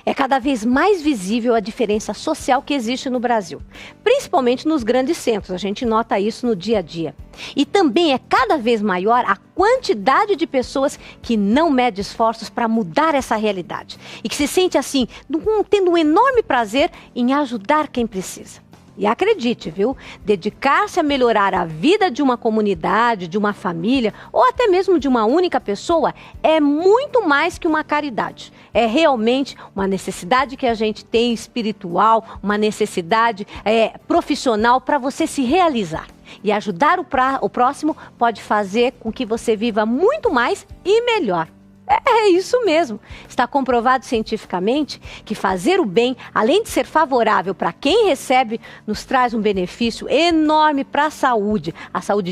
É cada vez mais visível a diferença social que existe no Brasil, principalmente nos grandes centros, a gente nota isso no dia a dia. E também é cada vez maior a quantidade de pessoas que não mede esforços para mudar essa realidade e que se sente assim, tendo um enorme prazer em ajudar quem precisa. E acredite, viu? Dedicar-se a melhorar a vida de uma comunidade, de uma família ou até mesmo de uma única pessoa é muito mais que uma caridade. É realmente uma necessidade que a gente tem espiritual, uma necessidade profissional para você se realizar. E ajudar o próximo pode fazer com que você viva muito mais e melhor. É isso mesmo. Está comprovado cientificamente que fazer o bem, além de ser favorável para quem recebe, nos traz um benefício enorme para a saúde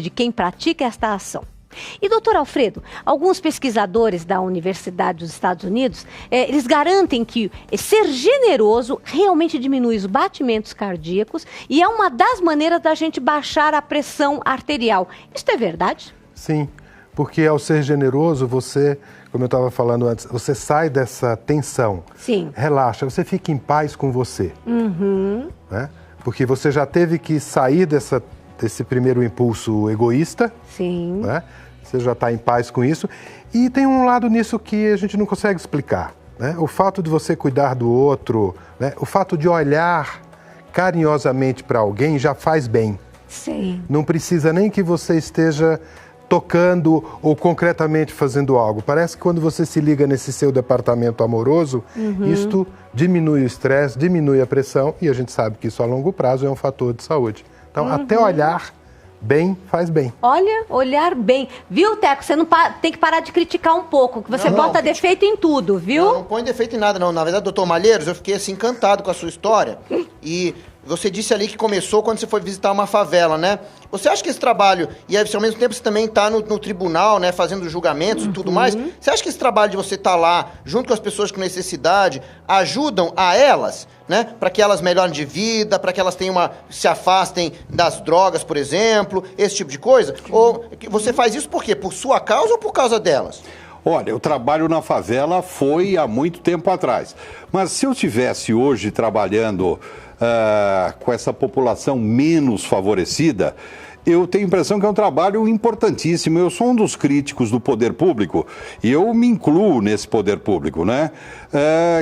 de quem pratica esta ação. E, doutor Alfredo, alguns pesquisadores da Universidade dos Estados Unidos, eles garantem que ser generoso realmente diminui os batimentos cardíacos e é uma das maneiras da gente baixar a pressão arterial. Isso é verdade? Sim, porque ao ser generoso, você, como eu estava falando antes, você sai dessa tensão. Sim. Relaxa, você fica em paz com você. Né? Porque você já teve que sair desse primeiro impulso egoísta. Sim. Né? Você já está em paz com isso. E tem um lado nisso que a gente não consegue explicar. Né? O fato de você cuidar do outro, né? O fato de olhar carinhosamente para alguém já faz bem. Sim. Não precisa nem que você esteja tocando ou concretamente fazendo algo. Parece que quando você se liga nesse seu departamento amoroso, isto diminui o estresse, diminui a pressão e a gente sabe que isso a longo prazo é um fator de saúde. Então, até olhar bem faz bem. Olha, olhar bem. Viu, Teco? Você não tem que parar de criticar um pouco, que você bota defeito em tudo, viu? Não põe defeito em nada, não. Na verdade, doutor Malheiros, eu fiquei assim encantado com a sua história. E você disse ali que começou quando você foi visitar uma favela, né? Você acha que esse trabalho, e aí, ao mesmo tempo você também está no tribunal, né, fazendo julgamentos e tudo mais, você acha que esse trabalho de você estar lá, junto com as pessoas com necessidade, ajudam a elas, né, para que elas melhorem de vida, para que elas se afastem das drogas, por exemplo, esse tipo de coisa? Ou você faz isso por quê? Por sua causa ou por causa delas? Olha, eu trabalho na favela foi há muito tempo atrás. Mas se eu estivesse hoje trabalhando com essa população menos favorecida, eu tenho a impressão que é um trabalho importantíssimo. Eu sou um dos críticos do poder público e eu me incluo nesse poder público, né?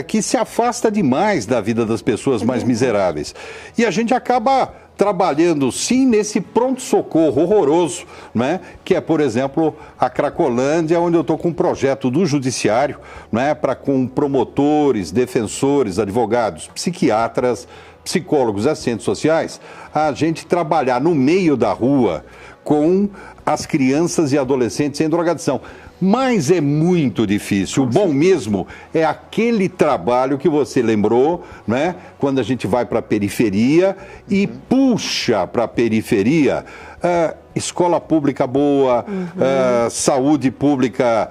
Que se afasta demais da vida das pessoas mais miseráveis. E a gente acaba trabalhando sim nesse pronto-socorro horroroso, né? Que é, por exemplo, a Cracolândia, onde eu estou com um projeto do judiciário, né? Para com promotores, defensores, advogados, psiquiatras, psicólogos, assistentes sociais, a gente trabalhar no meio da rua com as crianças e adolescentes em drogadição. Mas é muito difícil. O bom mesmo é aquele trabalho que você lembrou, né? Quando a gente vai para a periferia e puxa para a periferia escola pública boa, saúde pública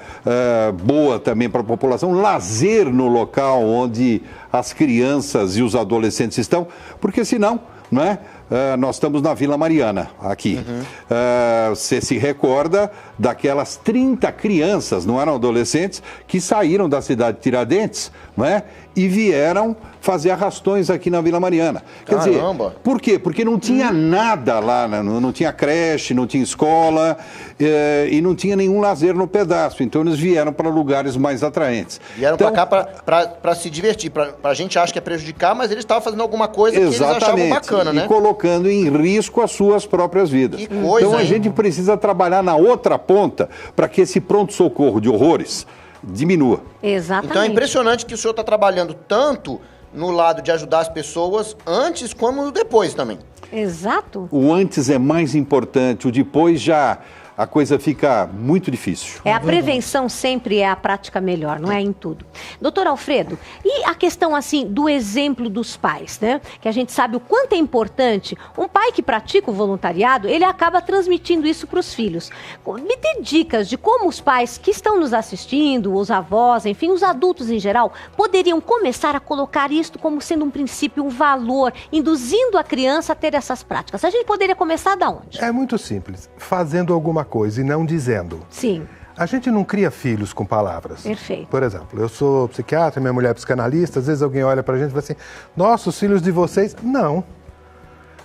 boa também para a população, lazer no local onde as crianças e os adolescentes estão, porque senão, não é? Nós estamos na Vila Mariana, aqui. Você se recorda daquelas 30 crianças, não eram adolescentes, que saíram da cidade de Tiradentes, não é? E vieram fazer arrastões aqui na Vila Mariana. Quer dizer, por quê? Porque não tinha nada lá, né? Não tinha creche, não tinha escola e não tinha nenhum lazer no pedaço. Então eles vieram para lugares mais atraentes. Vieram para cá para se divertir. A gente acha que é prejudicar, mas eles estavam fazendo alguma coisa que eles achavam bacana, né? E colocando em risco as suas próprias vidas. Que coisa, então a gente precisa trabalhar na outra ponta para que esse pronto-socorro de horrores diminua. Exatamente. Então é impressionante que o senhor está trabalhando tanto no lado de ajudar as pessoas antes como depois também. Exato. O antes é mais importante, o depois já a coisa fica muito difícil. A prevenção sempre é a prática melhor, não é em tudo. Doutor Alfredo, e a questão assim do exemplo dos pais, né? Que a gente sabe o quanto é importante. Um pai que pratica o voluntariado, ele acaba transmitindo isso para os filhos. Me dê dicas de como os pais que estão nos assistindo, os avós, enfim, os adultos em geral, poderiam começar a colocar isto como sendo um princípio, um valor, induzindo a criança a ter essas práticas. A gente poderia começar da onde? É muito simples, fazendo alguma coisa e não dizendo. Sim. A gente não cria filhos com palavras. Perfeito. Por exemplo, eu sou psiquiatra, minha mulher é psicanalista, às vezes alguém olha pra gente e fala assim, nossa, os filhos de vocês... Não.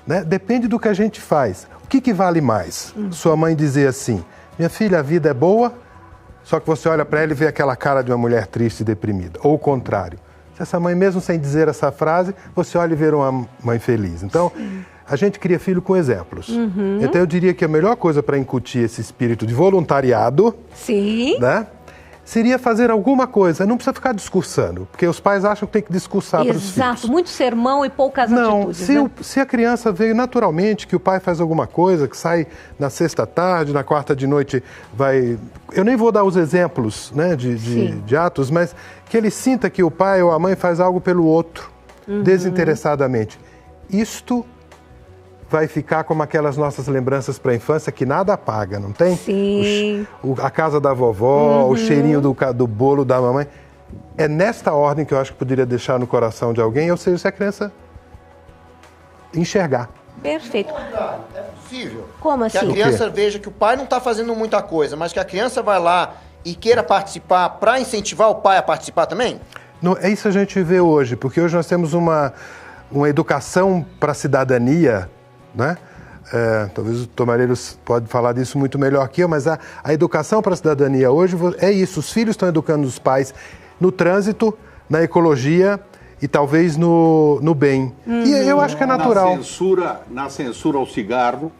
Né? Depende do que a gente faz. O que vale mais? Sua mãe dizer assim, minha filha, a vida é boa, só que você olha pra ela e vê aquela cara de uma mulher triste e deprimida. Ou o contrário. Se essa mãe, mesmo sem dizer essa frase, você olha e vê uma mãe feliz. Então, a gente cria filho com exemplos. Então, eu diria que a melhor coisa para incutir esse espírito de voluntariado... Sim. Né? Seria fazer alguma coisa, não precisa ficar discursando, porque os pais acham que tem que discursar para os filhos. Exato, muito sermão e poucas atitudes. Não, se a criança vê naturalmente que o pai faz alguma coisa, que sai na sexta tarde, na quarta de noite vai... Eu nem vou dar os exemplos, né, de atos, mas que ele sinta que o pai ou a mãe faz algo pelo outro, desinteressadamente. Isto vai ficar como aquelas nossas lembranças para a infância que nada apaga, não tem? Sim. A casa da vovó, o cheirinho do bolo da mamãe. É nesta ordem que eu acho que poderia deixar no coração de alguém, ou seja, se a criança enxergar. Perfeito. É possível. Como assim? Que a criança veja que o pai não está fazendo muita coisa, mas que a criança vai lá e queira participar para incentivar o pai a participar também? Não, é isso que a gente vê hoje, porque hoje nós temos uma educação para a cidadania, né? Talvez o Tomalheiros pode falar disso muito melhor que eu, mas a educação para a cidadania hoje é isso. Os filhos estão educando os pais no trânsito, na ecologia e talvez no bem. E eu acho que é natural. Na censura ao cigarro,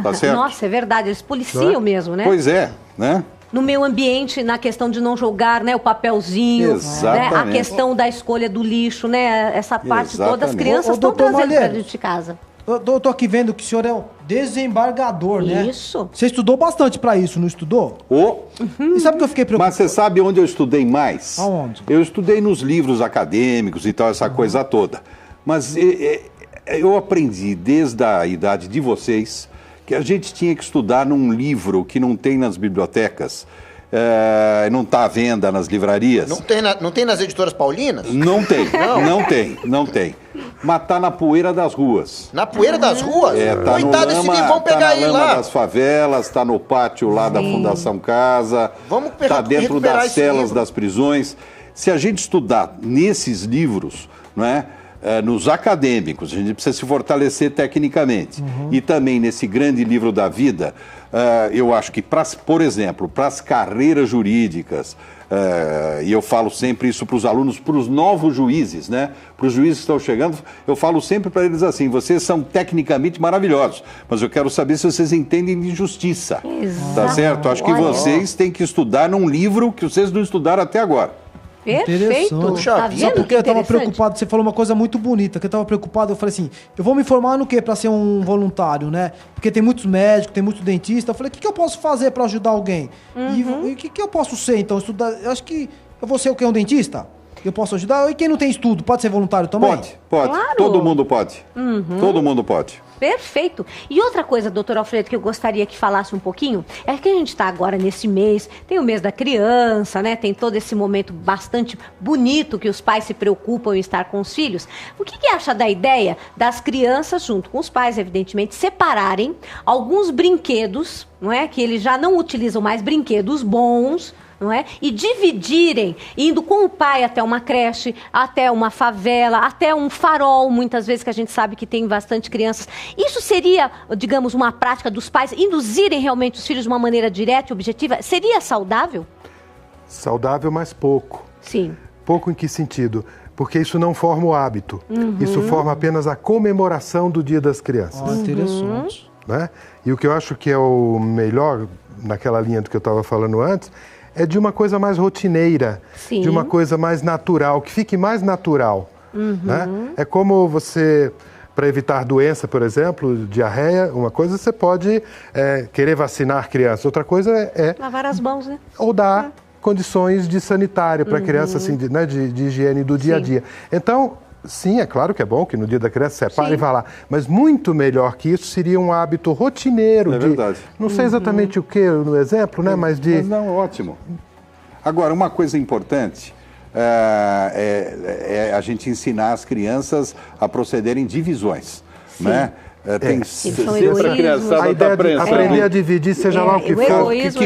tá certo? Nossa, é verdade, eles policiam mesmo, né? Pois é, né? No meio ambiente, na questão de não jogar, né, o papelzinho, né, a questão da escolha do lixo, né, essa parte toda, as crianças estão trazendo para dentro de casa. Eu tô aqui vendo que o senhor é um desembargador, né? Isso. Você estudou bastante pra isso, não estudou? E sabe que eu fiquei preocupado? Mas você sabe onde eu estudei mais? Aonde? Eu estudei nos livros acadêmicos e tal, essa coisa toda. Mas eu aprendi desde a idade de vocês que a gente tinha que estudar num livro que não tem nas bibliotecas, não está à venda nas livrarias. Não tem nas editoras paulinas? Não tem, não tem. Mas tá na poeira das ruas. Na poeira das ruas? Tá Coitado desse livro, vamos pegar ele lá. Tá na lama das favelas, tá no pátio lá da Fundação Casa, vamos tá dentro das celas das prisões. Se a gente estudar nesses livros, não é? Nos acadêmicos, a gente precisa se fortalecer tecnicamente. E também nesse grande livro da vida, eu acho que, por exemplo, para as carreiras jurídicas, e eu falo sempre isso para os alunos, para os novos juízes, né? Para os juízes que estão chegando, eu falo sempre para eles assim, vocês são tecnicamente maravilhosos, mas eu quero saber se vocês entendem de justiça. Exato. Tá certo? Acho que vocês têm que estudar num livro que vocês não estudaram até agora. Perfeito. Tá vendo? Sabe por que eu estava Interessante? preocupado? Você falou uma coisa muito bonita, que eu estava preocupado, eu falei assim, eu vou me formar no quê para ser um voluntário, né? Porque tem muitos médicos, tem muitos dentistas. Eu falei, o que eu posso fazer para ajudar alguém? E o que eu posso ser, então? Estudar? Eu acho que eu vou ser o quê? Um dentista? Eu posso ajudar? E quem não tem estudo, pode ser voluntário também? Pode. Claro. Todo mundo pode. Todo mundo pode. Perfeito. E outra coisa, doutor Alfredo, que eu gostaria que falasse um pouquinho, é que a gente está agora nesse mês, tem o mês da criança, né? Tem todo esse momento bastante bonito que os pais se preocupam em estar com os filhos. O que acha da ideia das crianças, junto com os pais, evidentemente, separarem alguns brinquedos, não é? Que eles já não utilizam mais brinquedos bons, não é? E dividirem, indo com o pai até uma creche, até uma favela, até um farol, muitas vezes, que a gente sabe que tem bastante crianças. Isso seria, digamos, uma prática dos pais induzirem realmente os filhos de uma maneira direta e objetiva? Seria saudável? Saudável, mas pouco. Sim. Pouco em que sentido? Porque isso não forma o hábito. Isso forma apenas a comemoração do Dia das Crianças. Interessante. Né? E o que eu acho que é o melhor, naquela linha do que eu estava falando antes, é de uma coisa mais rotineira, Sim. de uma coisa mais natural, que fique mais natural. Né? É como você, para evitar doença, por exemplo, diarreia, uma coisa você pode querer vacinar criança, outra coisa é... Lavar as mãos, né? Ou dar condições de sanitário para a criança, assim, de higiene do dia a dia. Então, sim, é claro que é bom que no Dia da Criança separe e vá lá, mas muito melhor que isso seria um hábito rotineiro. Verdade. Não sei exatamente o que no exemplo, né, mas de... Mas não, ótimo. Agora, uma coisa importante é a gente ensinar as crianças a procederem divisões, né? Tem são sempre a egoísmos. criançada A ideia tá de prensando. aprender a dividir, seja lá o que o for. egoísmo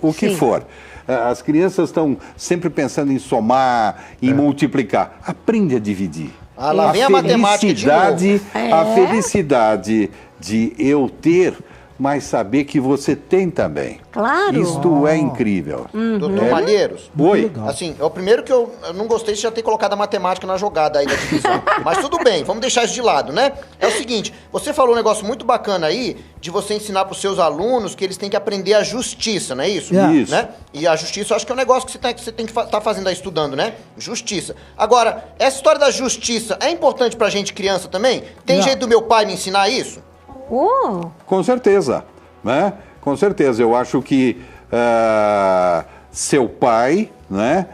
O que Sim. for. As crianças estão sempre pensando em somar, em multiplicar. Aprende a dividir. Ah, lá vem a matemática de novo. A felicidade de eu ter, mas saber que você tem também. Claro. Isto é incrível. Doutor Malheiros. Oi. legal. Assim, é o primeiro que eu não gostei de já ter colocado a matemática na jogada aí da divisão. Mas tudo bem, vamos deixar isso de lado, né? É o seguinte, você falou um negócio muito bacana aí, de você ensinar para os seus alunos que eles têm que aprender a justiça, não é isso? Yeah. Isso. Né? E a justiça, eu acho que é um negócio que você tem que estar fazendo aí, estudando, né? Justiça. Agora, essa história da justiça é importante pra gente criança também? Tem Yeah. jeito do meu pai me ensinar isso? Oh, Com certeza, né? Com certeza. Eu acho que seu pai, né,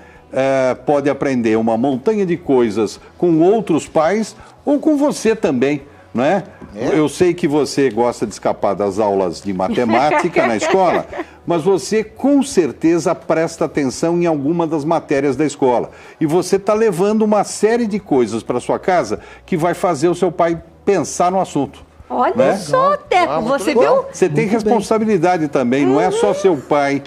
pode aprender uma montanha de coisas com outros pais ou com você também, né? Eu sei que você gosta de escapar das aulas de matemática na escola, mas você com certeza presta atenção em alguma das matérias da escola. E você está levando uma série de coisas para sua casa que vai fazer o seu pai pensar no assunto. olha Né? só, Teco, Ah, muito você legal. viu? Você tem Muito responsabilidade também, não é só seu pai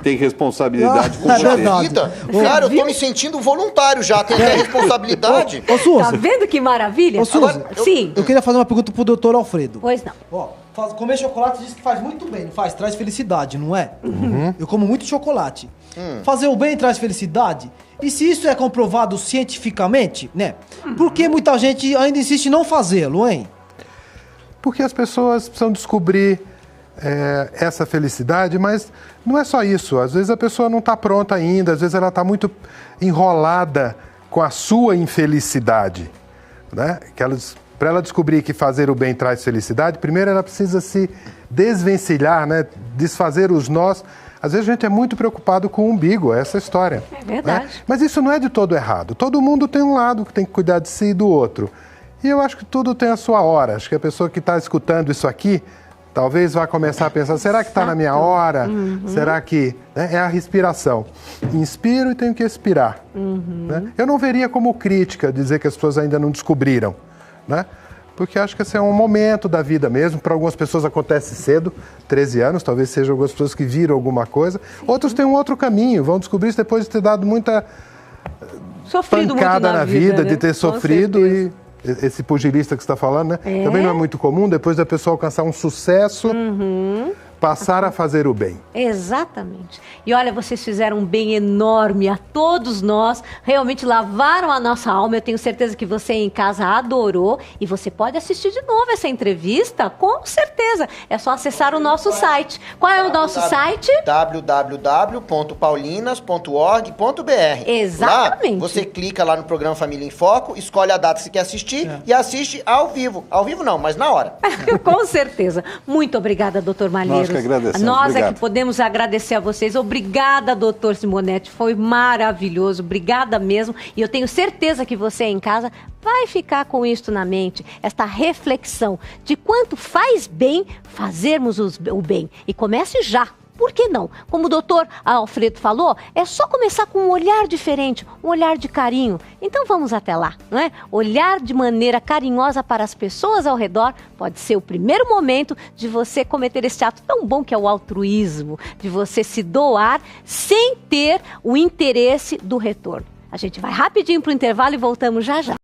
tem responsabilidade com É você. verdade. Rita, cara, eu tô me sentindo voluntário já, tem até responsabilidade. Ô, Tá Suzy, vendo que maravilha? Ô, Suzy, Agora, Sim. eu queria fazer uma pergunta pro doutor Alfredo. Pois não. Ó, comer chocolate diz que faz muito bem, não faz? Traz felicidade, não é? Eu como muito chocolate. Fazer o bem traz felicidade? E se isso é comprovado cientificamente, né? Por que muita gente ainda insiste em não fazê-lo, hein? Porque as pessoas precisam descobrir essa felicidade, mas não é só isso. Às vezes a pessoa não está pronta ainda, às vezes ela está muito enrolada com a sua infelicidade. Né? Para ela descobrir que fazer o bem traz felicidade, primeiro ela precisa se desvencilhar, né? Desfazer os nós. Às vezes a gente é muito preocupado com o umbigo, essa história. É verdade. Né? Mas isso não é de todo errado. Todo mundo tem um lado que tem que cuidar de si e do outro. E eu acho que tudo tem a sua hora. Acho que a pessoa que está escutando isso aqui, talvez vá começar a pensar, será que está na minha hora? Será que... Né? É a respiração. Inspiro e tenho que expirar. Né? Eu não veria como crítica dizer que as pessoas ainda não descobriram. Né? Porque acho que esse é um momento da vida mesmo. Para algumas pessoas acontece cedo, 13 anos, talvez sejam algumas pessoas que viram alguma coisa. Outros têm um outro caminho, vão descobrir isso depois de ter dado muita Sofrido pancada muito na vida, né? de ter Com sofrido certeza. e esse pugilista que você está falando, né? Também não é muito comum, depois da pessoa alcançar um sucesso, passar a fazer o bem. Exatamente. E olha, vocês fizeram um bem enorme a todos nós, realmente lavaram a nossa alma. Eu tenho certeza que você em casa adorou e você pode assistir de novo essa entrevista, com certeza. É só acessar o nosso site. Qual é o nosso site? www.paulinas.org.br. Exatamente. Lá, você clica lá no programa Família em Foco, escolhe a data que você quer assistir e assiste ao vivo. Ao vivo não, mas na hora. Com certeza. Muito obrigada, doutor Malheiros. Nós que agradecemos. Nós é Obrigado. que podemos agradecer a vocês. Obrigada, doutor Simonetti. Foi maravilhoso. Obrigada mesmo. E eu tenho certeza que você em casa vai ficar com isso na mente. Esta reflexão de quanto faz bem fazermos o bem. E comece já. Por que não? Como o doutor Alfredo falou, é só começar com um olhar diferente, um olhar de carinho. Então vamos até lá, não é? Olhar de maneira carinhosa para as pessoas ao redor pode ser o primeiro momento de você cometer esse ato tão bom que é o altruísmo, de você se doar sem ter o interesse do retorno. A gente vai rapidinho para o intervalo e voltamos já já.